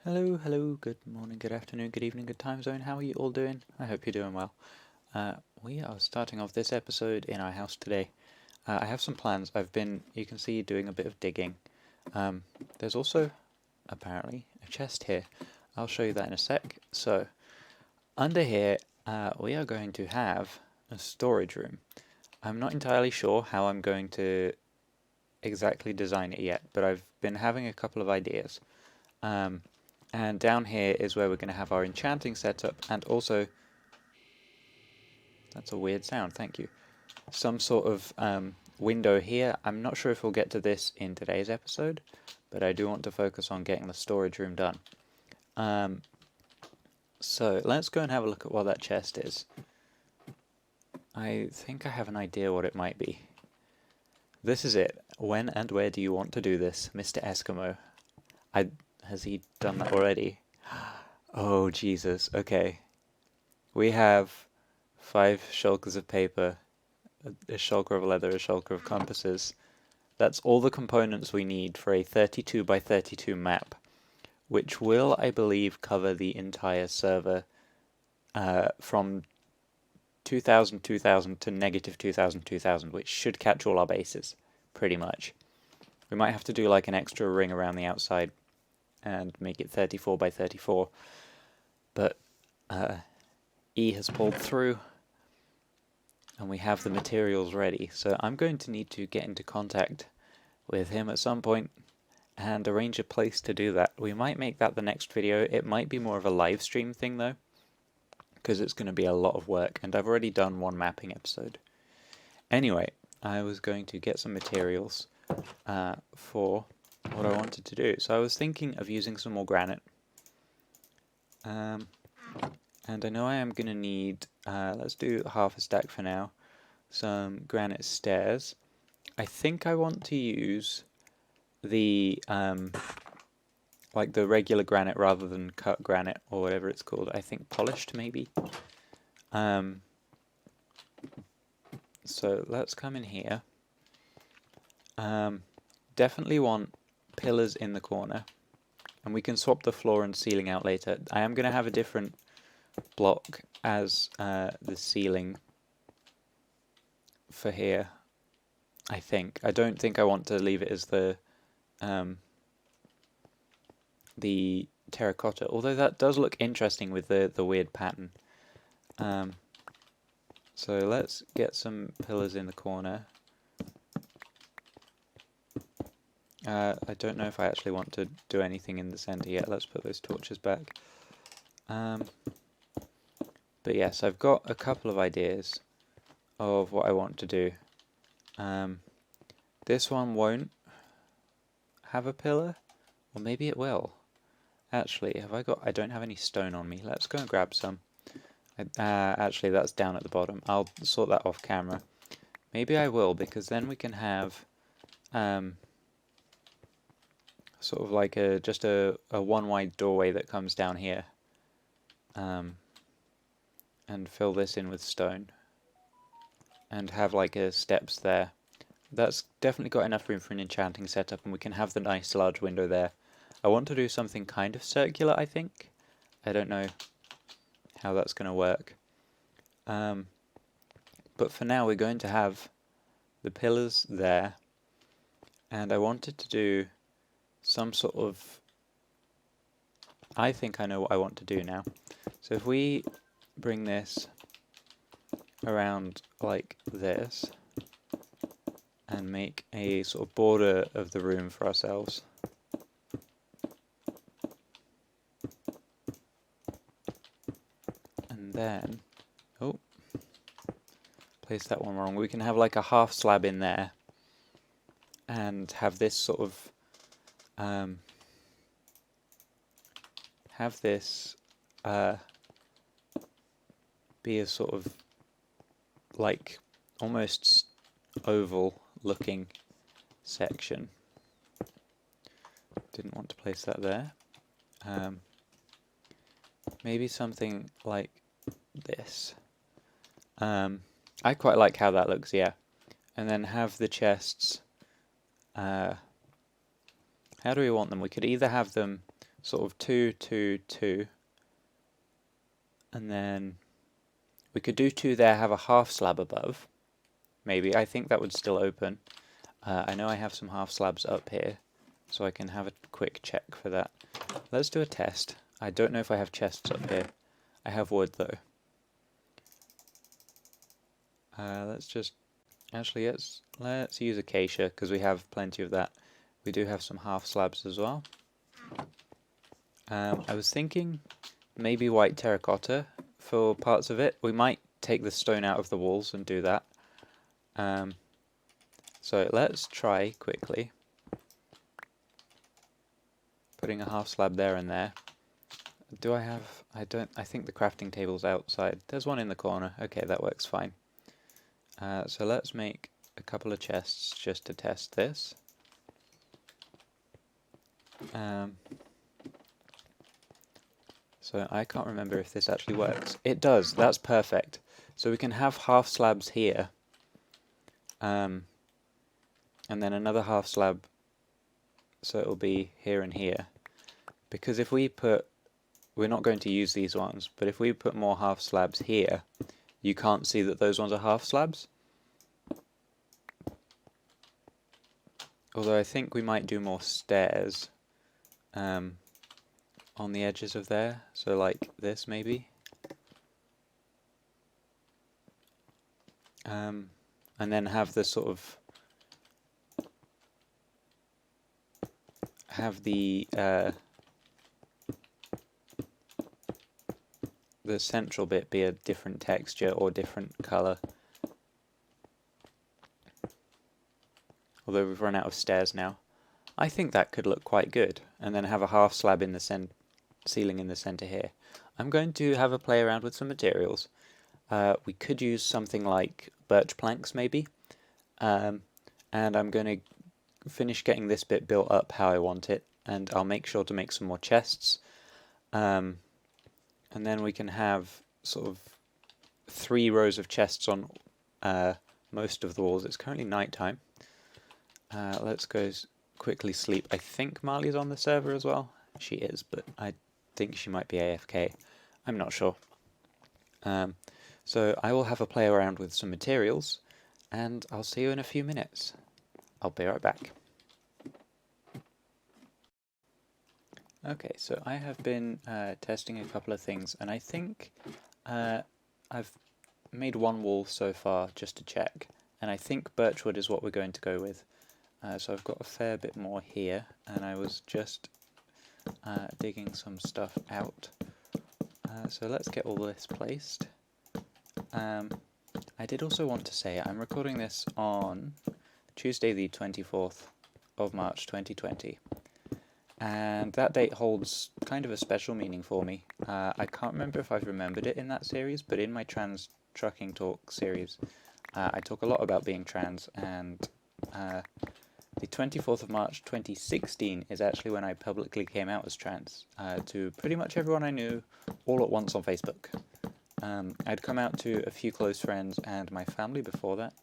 Hello, good morning, good afternoon, good evening, good time zone. How are you all doing? I hope you're doing well. We are starting off this episode in our house today. I have some plans. You can see, doing a bit of digging. There's also, apparently, a chest here. I'll show you that in a sec. So, under here, we are going to have a storage room. I'm not entirely sure how I'm going to exactly design it yet, but I've been having a couple of ideas. And down here is where we're going to have our enchanting setup, and also, that's a weird sound, thank you, some sort of window here. I'm not sure if we'll get to this in today's episode, but I do want to focus on getting the storage room done. So let's go and have a look at what that chest is. I think I have an idea what it might be. This is it. When and where do you want to do this, Mr. Eskimo? Has he done that already? Oh, Jesus. Okay. We have 5 shulkers of paper, a shulker of leather, a shulker of compasses. That's all the components we need for a 32 by 32 map, which will, I believe, cover the entire server from 2000, 2000 to negative 2000, 2000, which should catch all our bases, pretty much. We might have to do like an extra ring around the outside and make it 34 by 34, but E has pulled through and we have the materials ready, so I'm going to need to get into contact with him at some point and arrange a place to do that. We might make that the next video. It might be more of a live stream thing though, because it's going to be a lot of work, and I've already done one mapping episode. Anyway, I was going to get some materials for what I wanted to do. So I was thinking of using some more granite. And I know I am going to need, let's do half a stack for now, some granite stairs. I think I want to use the, like the regular granite rather than cut granite or whatever it's called. I think polished maybe. So let's come in here. Definitely want pillars in the corner, and we can swap the floor and ceiling out later. I am going to have a different block as the ceiling for here, I think. I don't think I want to leave it as the terracotta, although that does look interesting with the weird pattern. So let's get some pillars in the corner. I don't know if I actually want to do anything in the center yet. Let's put those torches back. But yes, I've got a couple of ideas of what I want to do. This one won't have a pillar, or maybe it will. Actually, I don't have any stone on me. Let's go and grab some. Actually, that's down at the bottom. I'll sort that off camera. Maybe I will, because then we can have sort of like just a one wide doorway that comes down here, and fill this in with stone and have like steps there. That's definitely got enough room for an enchanting setup, and we can have the nice large window there. I want to do something kind of circular, I think. I don't know how that's going to work, but for now we're going to have the pillars there, and I wanted to do some sort of, I think I know what I want to do now. So if we bring this around like this and make a sort of border of the room for ourselves. And then, oh, place that one wrong. We can have like a half slab in there and have this sort of have this be a sort of like almost oval looking section. Didn't want to place that there. Maybe something like this. I quite like how that looks, yeah. And then have the chests. How do we want them? We could either have them sort of 2, 2, 2, and then we could do 2 there, have a half slab above, maybe. I think that would still open. I know I have some half slabs up here, so I can have a quick check for that. Let's do a test. I don't know if I have chests up here. I have wood though. Let's just, actually let's use acacia because we have plenty of that. We do have some half slabs as well. I was thinking maybe white terracotta for parts of it. We might take the stone out of the walls and do that. So let's try quickly putting a half slab there and there. Do I have, I think the crafting table's outside. There's one in the corner. Okay, that works fine. So let's make a couple of chests just to test this. So I can't remember if this actually works. It does, that's perfect. So we can have half slabs here, and then another half slab, so it'll be here and here. Because if we put, we're not going to use these ones, but if we put more half slabs here, you can't see that those ones are half slabs. Although I think we might do more stairs on the edges of there, so like this maybe. And then have the sort of, have the central bit be a different texture or different colour. Although we've run out of stairs now. I think that could look quite good. And then have a half slab in the ceiling in the centre here. I'm going to have a play around with some materials. We could use something like birch planks maybe. And I'm going to finish getting this bit built up how I want it. And I'll make sure to make some more chests. And then we can have sort of 3 rows of chests on most of the walls. It's currently night time. Let's go quickly sleep. I think Marley's on the server as well. She is, but I think she might be AFK. I'm not sure. So I will have a play around with some materials, and I'll see you in a few minutes. I'll be right back. Okay, so I have been testing a couple of things, and I think I've made one wall so far just to check, and I think birchwood is what we're going to go with. So I've got a fair bit more here, and I was just digging some stuff out. So let's get all this placed. I did also want to say I'm recording this on Tuesday the 24th of March 2020. And that date holds kind of a special meaning for me. I can't remember if I've remembered it in that series, but in my trans trucking talk series, I talk a lot about being trans, and the 24th of March 2016 is actually when I publicly came out as trans to pretty much everyone I knew all at once on Facebook. I'd come out to a few close friends and my family before that,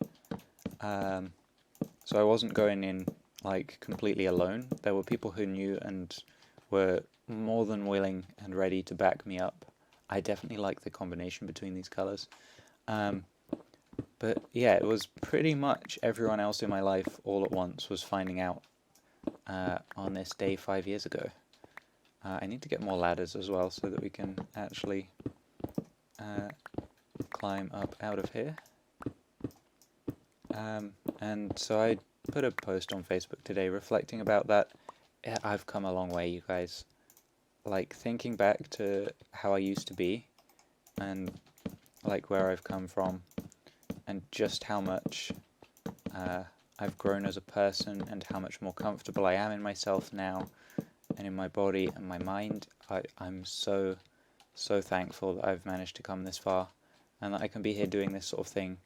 so I wasn't going in like completely alone. There were people who knew and were more than willing and ready to back me up. I definitely like the combination between these colours. But yeah, it was pretty much everyone else in my life all at once was finding out on this day 5 years ago. I need to get more ladders as well so that we can actually climb up out of here. And so I put a post on Facebook today reflecting about that. Yeah, I've come a long way, you guys. Like, thinking back to how I used to be and like where I've come from and just how much I've grown as a person and how much more comfortable I am in myself now and in my body and my mind. I'm so thankful that I've managed to come this far and that I can be here doing this sort of thing.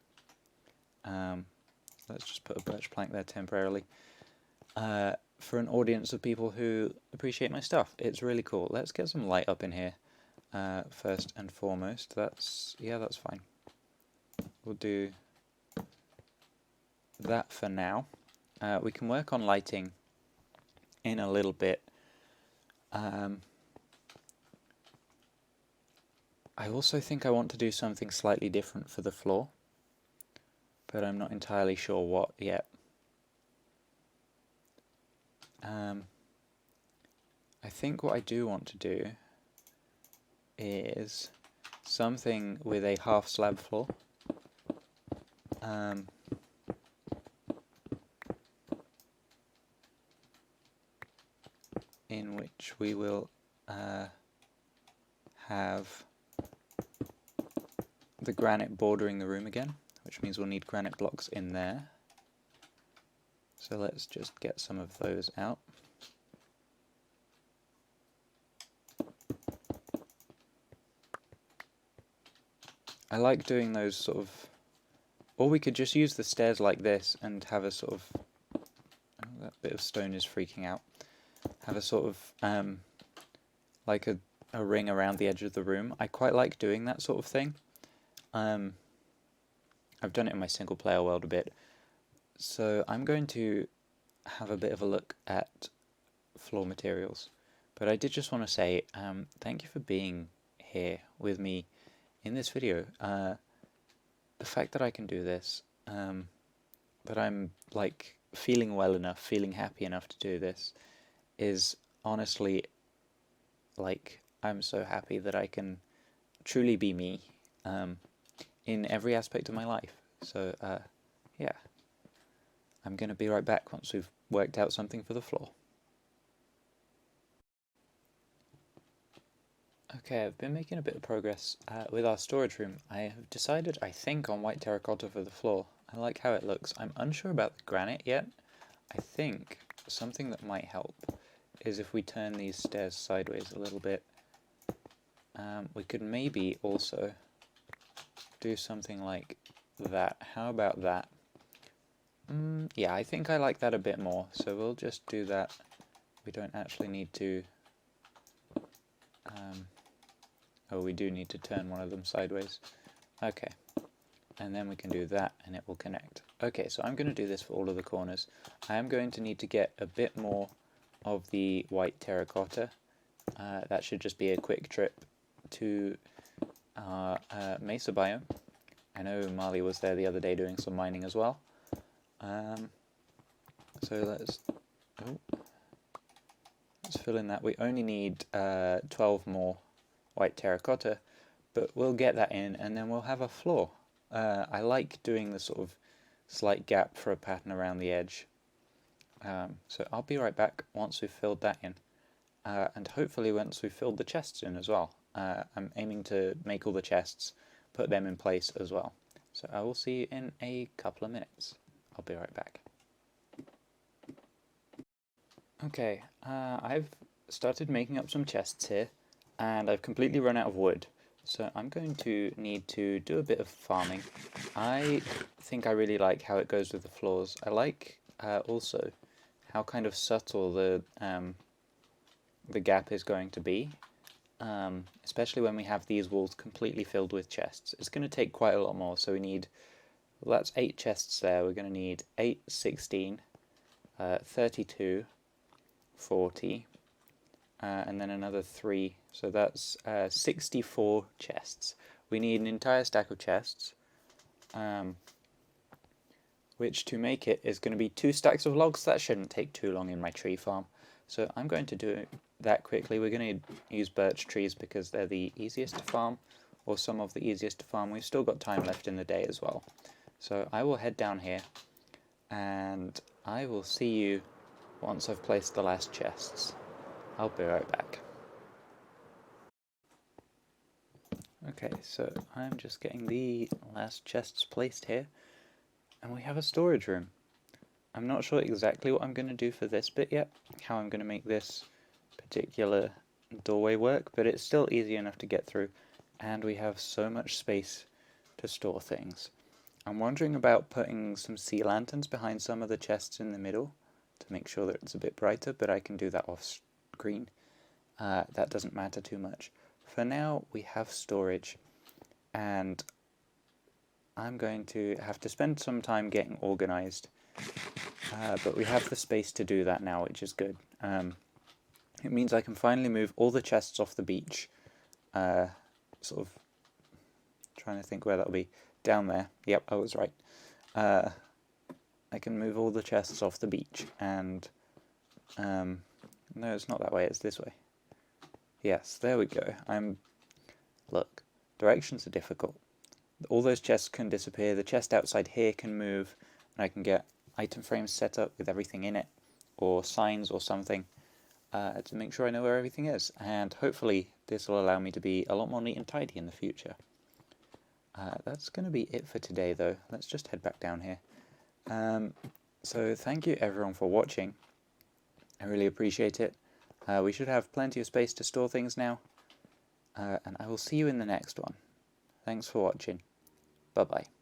Let's just put a birch plank there temporarily. For an audience of people who appreciate my stuff. It's really cool. Let's get some light up in here first and foremost. That's fine. We'll do that for now. We can work on lighting in a little bit I also think I want to do something slightly different for the floor, but I'm not entirely sure what yet. I think what I do want to do is something with a half slab floor. In which we will have the granite bordering the room again, which means we'll need granite blocks in there. So let's just get some of those out. I like doing those sort of, or we could just use the stairs like this and have a sort of, oh, that bit of stone is freaking out, have a sort of, like a ring around the edge of the room. I quite like doing that sort of thing. I've done it in my single player world a bit. So I'm going to have a bit of a look at floor materials. But I did just want to say thank you for being here with me in this video. The fact that I can do this, that I'm like feeling well enough, feeling happy enough to do this, is honestly, like, I'm so happy that I can truly be me in every aspect of my life. So yeah, I'm going to be right back once we've worked out something for the floor. Okay, I've been making a bit of progress with our storage room. I have decided, I think, on white terracotta for the floor. I like how it looks. I'm unsure about the granite yet. I think something that might help is if we turn these stairs sideways a little bit. We could maybe also do something like that. How about that? Yeah, I think I like that a bit more, so we'll just do that. We don't actually need to... oh, we do need to turn one of them sideways. Okay, and then we can do that and it will connect. Okay, so I'm going to do this for all of the corners. I am going to need to get a bit more of the white terracotta. That should just be a quick trip to Mesa biome. I know Marley was there the other day doing some mining as well. So let's fill in that. We only need 12 more white terracotta, but we'll get that in and then we'll have a floor. I like doing the sort of slight gap for a pattern around the edge. So I'll be right back once we've filled that in. And hopefully once we've filled the chests in as well. I'm aiming to make all the chests, put them in place as well. So I will see you in a couple of minutes. I'll be right back. Okay, I've started making up some chests here, and I've completely run out of wood. So I'm going to need to do a bit of farming. I think I really like how it goes with the floors. I like also how kind of subtle the gap is going to be, especially when we have these walls completely filled with chests. It's going to take quite a lot more, so we need, well, that's 8 chests there. We're going to need 8, 16, 32, 40, and then another 3, so that's 64 chests. We need an entire stack of chests, which to make it is going to be 2 stacks of logs. That shouldn't take too long in my tree farm, so I'm going to do that quickly. We're going to use birch trees because they're the easiest to farm, or some of the easiest to farm. We've still got time left in the day as well, so I will head down here and I will see you once I've placed the last chests. I'll be right back. Okay, so I'm just getting the last chests placed here, and we have a storage room. I'm not sure exactly what I'm going to do for this bit yet, how I'm going to make this particular doorway work, but it's still easy enough to get through, and we have so much space to store things. I'm wondering about putting some sea lanterns behind some of the chests in the middle to make sure that it's a bit brighter, but I can do that off screen. That doesn't matter too much. For now, we have storage, and I'm going to have to spend some time getting organized, but we have the space to do that now, which is good. It means I can finally move all the chests off the beach. Sort of trying to think where that'll be. Down there. Yep, I was right. I can move all the chests off the beach, and no, it's not that way, it's this way. Yes, there we go. Look, directions are difficult. All those chests can disappear, the chest outside here can move, and I can get item frames set up with everything in it, or signs or something, to make sure I know where everything is, and hopefully this will allow me to be a lot more neat and tidy in the future. That's going to be it for today though. Let's just head back down here. So thank you everyone for watching. I really appreciate it. We should have plenty of space to store things now. And I will see you in the next one. Thanks for watching. Bye bye.